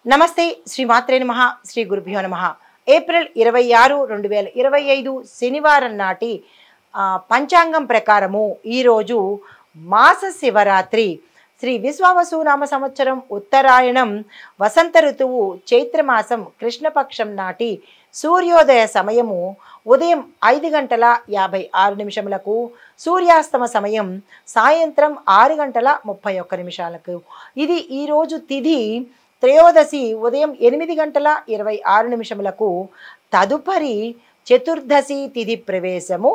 నమస్తే శ్రీ మాత్రే నమః శ్రీ గురుభ్యో నమః ఏప్రిల్ 26 2025 శనివారం నాటి పంచాంగం ప్రకారము ఈరోజు మాస శివరాత్రి శ్రీ విశ్వావసు నామ సంవత్సరం ఉత్తరాయణం వసంత ఋతువు చైత్రమాసం కృష్ణపక్షం నాటి సూర్యోదయ సమయము ఉదయం 5:56 సూర్యాస్తమ సమయం సాయంత్రం 6:31 ఇది ఈరోజు తిథి త్రయోదశి ఉదయం 8:26 తదుపరి చతుర్దశి తిథి ప్రవేశము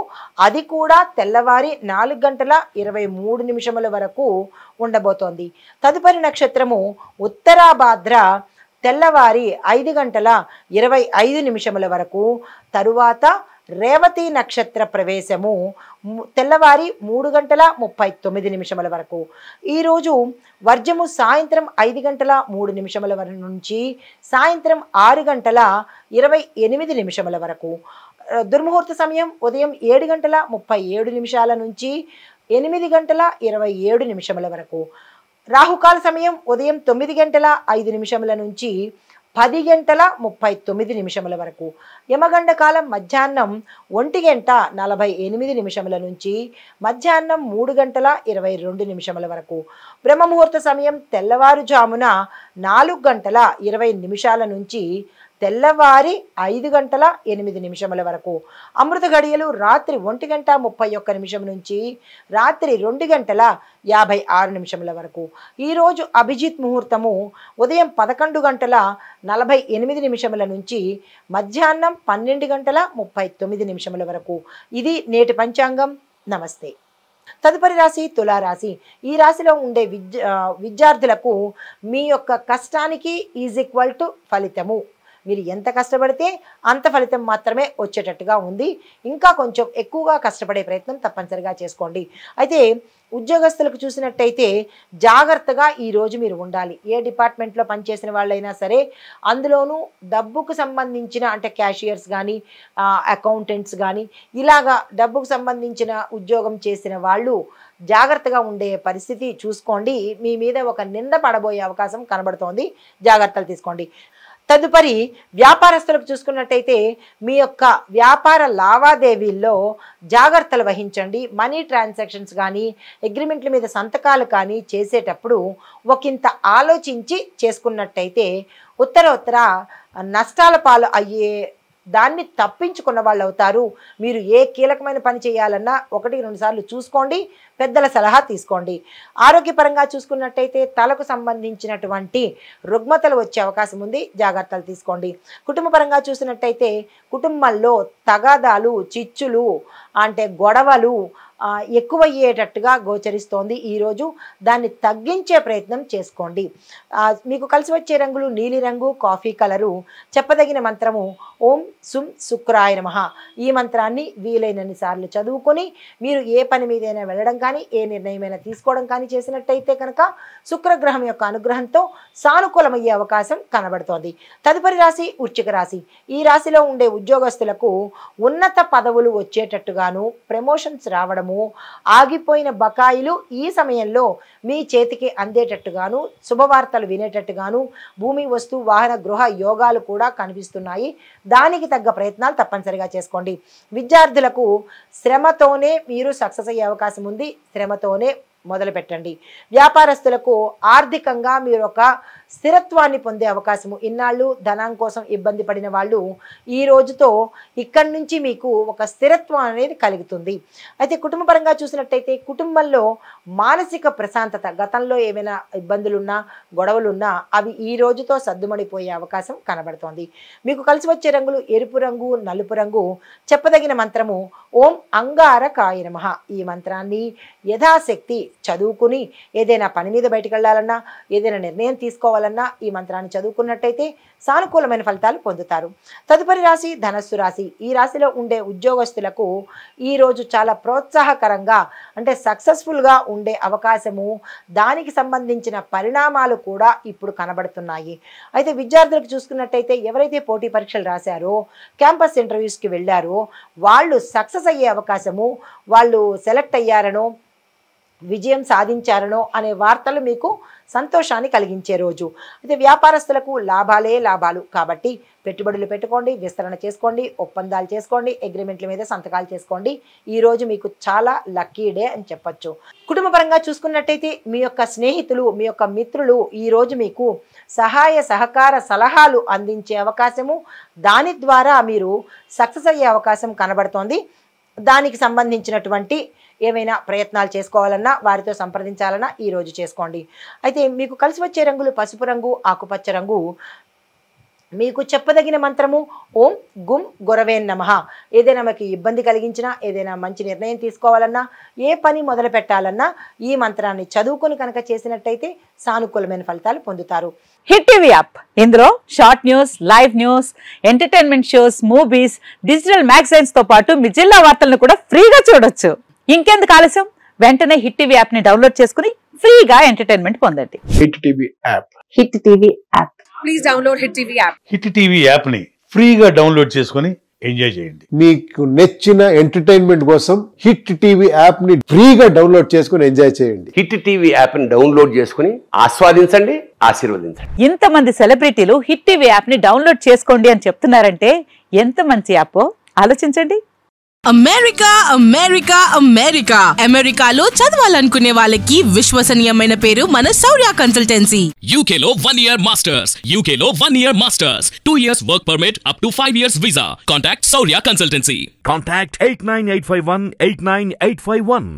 అది కూడా తెల్లవారి 4:23 వరకు ఉండబోతోంది. తదుపరి నక్షత్రము ఉత్తరాభాద్ర తెల్లవారి 5:25 వరకు, తరువాత రేవతి నక్షత్ర ప్రవేశము తెల్లవారి 3:39 వరకు. ఈరోజు వర్జము సాయంత్రం 5:03 నుంచి సాయంత్రం 6:28 వరకు. దుర్ముహూర్త సమయం ఉదయం 7:37 నుంచి 8:27 వరకు. రాహుకాల సమయం ఉదయం 9:05 నుంచి 10:39 వరకు. యమగండ కాలం మధ్యాహ్నం 1:48 నుంచి మధ్యాహ్నం 3:22 వరకు. బ్రహ్మముహూర్త సమయం తెల్లవారుజామున 4:20 నుంచి తెల్లవారి 5:08 వరకు. అమృత గడియలు రాత్రి 1:31 నుంచి రాత్రి 2:56 వరకు. ఈరోజు అభిజిత్ ముహూర్తము ఉదయం 11:48 నుంచి మధ్యాహ్నం 12:39 వరకు. ఇది నేటి పంచాంగం. నమస్తే. తదుపరి రాశి తులారాశి. ఈ రాశిలో ఉండే విద్యార్థులకు మీ యొక్క కష్టానికి ఈజ్ ఈక్వల్ టు ఫలితము. మీరు ఎంత కష్టపడితే అంత ఫలితం మాత్రమే వచ్చేటట్టుగా ఉంది. ఇంకా కొంచెం ఎక్కువగా కష్టపడే ప్రయత్నం తప్పనిసరిగా చేసుకోండి. అయితే ఉద్యోగస్తులకు చూసినట్టయితే జాగ్రత్తగా ఈరోజు మీరు ఉండాలి. ఏ డిపార్ట్మెంట్లో పనిచేసిన వాళ్ళైనా సరే, అందులోనూ డబ్బుకు సంబంధించిన అంటే క్యాషియర్స్ కానీ అకౌంటెంట్స్ కానీ ఇలాగా డబ్బుకు సంబంధించిన ఉద్యోగం చేసిన వాళ్ళు జాగ్రత్తగా ఉండే పరిస్థితి చూసుకోండి. మీ మీద ఒక నింద పడబోయే అవకాశం కనబడుతోంది. జాగ్రత్తలు తీసుకోండి. తదుపరి వ్యాపారస్తులకు చూసుకున్నట్టయితే మీ యొక్క వ్యాపార లావాదేవీల్లో జాగ్రత్తలు వహించండి. మనీ ట్రాన్సాక్షన్స్ కానీ అగ్రిమెంట్ల మీద సంతకాలు కానీ చేసేటప్పుడు ఒకంత ఆలోచించి చేసుకున్నట్టయితే ఉత్తర నష్టాల పాలు అయ్యే దాన్ని తప్పించుకున్న వాళ్ళు అవుతారు. మీరు ఏ కీలకమైన పని చేయాలన్నా 1-2 సార్లు చూసుకోండి. పెద్దల సలహా తీసుకోండి. ఆరోగ్యపరంగా చూసుకున్నట్టయితే తలకు సంబంధించినటువంటి రుగ్మతలు వచ్చే అవకాశం ఉంది. జాగ్రత్తలు తీసుకోండి. కుటుంబ పరంగా చూసినట్టయితే కుటుంబంలో తగాదాలు, చిచ్చులు అంటే గొడవలు ఎక్కువయ్యేటట్టుగా గోచరిస్తోంది. ఈరోజు దాన్ని తగ్గించే ప్రయత్నం చేసుకోండి. మీకు కలిసి వచ్చే రంగులు నీలిరంగు, కాఫీ కలరు. చెప్పదగిన మంత్రము ఓం సుం శుక్రాయ నమః. ఈ మంత్రాన్ని వీలైనన్ని సార్లు చదువుకొని మీరు ఏ పని మీదైనా వెళ్ళడం కానీ ఏ నిర్ణయమైనా తీసుకోవడం కానీ చేసినట్టయితే కనుక శుక్రగ్రహం యొక్క అనుగ్రహంతో సానుకూలమయ్యే అవకాశం కనబడుతోంది. తదుపరి రాశి వృశ్చిక రాశి. ఈ రాశిలో ఉండే ఉద్యోగస్తులకు ఉన్నత పదవులు వచ్చేటట్టుగాను, ప్రమోషన్స్ రావడం, ఆగిపోయిన బకాయిలు ఈ సమయంలో మీ చేతికి అందేటట్టుగాను, శుభవార్తలు వినేటట్టుగాను, భూమి వస్తు వాహన గృహ యోగాలు కూడా కనిపిస్తున్నాయి. దానికి తగ్గ ప్రయత్నాలు తప్పనిసరిగా చేసుకోండి. విద్యార్థులకు శ్రమతోనే మీరు సక్సెస్ అయ్యే అవకాశం ఉంది. శ్రమతోనే మొదలు పెట్టండి. వ్యాపారస్తులకు ఆర్థికంగా మీరు ఒక స్థిరత్వాన్ని పొందే అవకాశము. ఇన్నాళ్ళు ధనం కోసం ఇబ్బంది పడిన వాళ్ళు ఈ రోజుతో ఇక్కడి నుంచి మీకు ఒక స్థిరత్వం అనేది కలుగుతుంది. అయితే కుటుంబపరంగా చూసినట్టయితే కుటుంబంలో మానసిక ప్రశాంతత, గతంలో ఏమైనా ఇబ్బందులున్నా గొడవలున్నా అవి ఈ రోజుతో సద్దుమడిపోయే అవకాశం కనబడుతోంది. మీకు కలిసి వచ్చే రంగులు ఎరుపు రంగు, నలుపు రంగు. చెప్పదగిన మంత్రము ఓం అంగారకాయ నమః. ఈ మంత్రాన్ని యథాశక్తి చదువుకుని ఏదైనా పని మీద బయటకు వెళ్ళాలన్నా, ఏదైనా నిర్ణయం తీసుకోవాలన్నా ఈ మంత్రాన్ని చదువుకున్నట్టయితే సానుకూలమైన ఫలితాలు పొందుతారు. తదుపరి రాశి ధనస్సు రాశి. ఈ రాశిలో ఉండే ఉద్యోగస్తులకు ఈరోజు చాలా ప్రోత్సాహకరంగా అంటే సక్సెస్ఫుల్గా ఉండే అవకాశము, దానికి సంబంధించిన పరిణామాలు కూడా ఇప్పుడు కనబడుతున్నాయి. అయితే విద్యార్థులకు చూసుకున్నట్టయితే ఎవరైతే పోటీ పరీక్షలు రాశారో, క్యాంపస్ ఇంటర్వ్యూస్కి వెళ్ళారో వాళ్ళు సక్సెస్ అయ్యే అవకాశము, వాళ్ళు సెలెక్ట్ అయ్యారనో విజయం సాధించారనో అనే వార్తలు మీకు సంతోషాన్ని కలిగించే రోజు. అయితే వ్యాపారస్తులకు లాభాలే లాభాలు కాబట్టి పెట్టుబడులు పెట్టుకోండి, విస్తరణ చేసుకోండి, ఒప్పందాలు చేసుకోండి, అగ్రిమెంట్ల మీద సంతకాలు చేసుకోండి. ఈ రోజు మీకు చాలా లక్కీ డే అని చెప్పొచ్చు. కుటుంబ పరంగా చూసుకున్నట్టయితే మీ యొక్క స్నేహితులు, మీ యొక్క మిత్రులు ఈ రోజు మీకు సహాయ సహకార సలహాలు అందించే అవకాశము, దాని ద్వారా మీరు సక్సెస్ అయ్యే అవకాశం కనబడుతోంది. దానికి సంబంధించినటువంటి ఏమైనా ప్రయత్నాలు చేసుకోవాలన్నా, వారితో సంప్రదించాలన్నా ఈ రోజు చేసుకోండి. అయితే మీకు కలిసి వచ్చే రంగులు పసుపు రంగు, ఆకుపచ్చ రంగు. మీకు చెప్పదగిన మంత్రము ఓం గుం గురవే నమః. ఏదైనా మీకు ఇబ్బంది కలిగించినా, ఏదైనా మంచి నిర్ణయం తీసుకోవాలన్నా, ఏ పని మొదలు పెట్టాలన్నా ఈ మంత్రాన్ని చదువుకొని కనుక చేసినట్టయితే సానుకూలమైన ఫలితాలు పొందుతారు. హిట్ టీవీ యాప్, ఇందులో short news, live news, entertainment shows, movies, digital magazines తో పాటు మీ జిల్లా వార్తలను కూడా ఫ్రీగా చూడొచ్చు. ఇంకెందుకు ఆలస్యం, వెంటనే హిట్ టీవీ యాప్ ని డౌన్లోడ్ చేసుకుని ఫ్రీగా ఎంటర్టైన్మెంట్ పొందండి. Hit TV app. Hit TV app. Please download hit TV app. Hit TV app ని ఫ్రీగా డౌన్లోడ్ చేసుకుని ఎంజాయ్ చేయండి. మీకు నచ్చిన ఎంటర్టైన్మెంట్ కోసం హిట్ టీవీ యాప్ ని ఫ్రీగా డౌన్లోడ్ చేసుకుని ఎంజాయ్ చేయండి. హిట్ టీవీ యాప్ ని డౌన్లోడ్ చేసుకుని ఆస్వాదించండి, ఆశీర్వదించండి. ఇంతమంది సెలబ్రిటీలు హిట్ టీవీ యాప్ ని డౌన్లోడ్ చేసుకోండి అని చెప్తున్నారంటే ఎంత మంచి యాప్ ఆలోచించండి. అమెరికా అమెరికా అమెరికా అమెరికాలో చదవాలనుకునే వాళ్ళకి విశ్వసనీయమైన పేరు మన శౌర్య కన్సల్టెన్సీ. UK లో 1 year masters, UK లో 1 year masters, 2 years work permit up to 5 years visa. Contact Saurya Consultancy. Contact 89851 89851.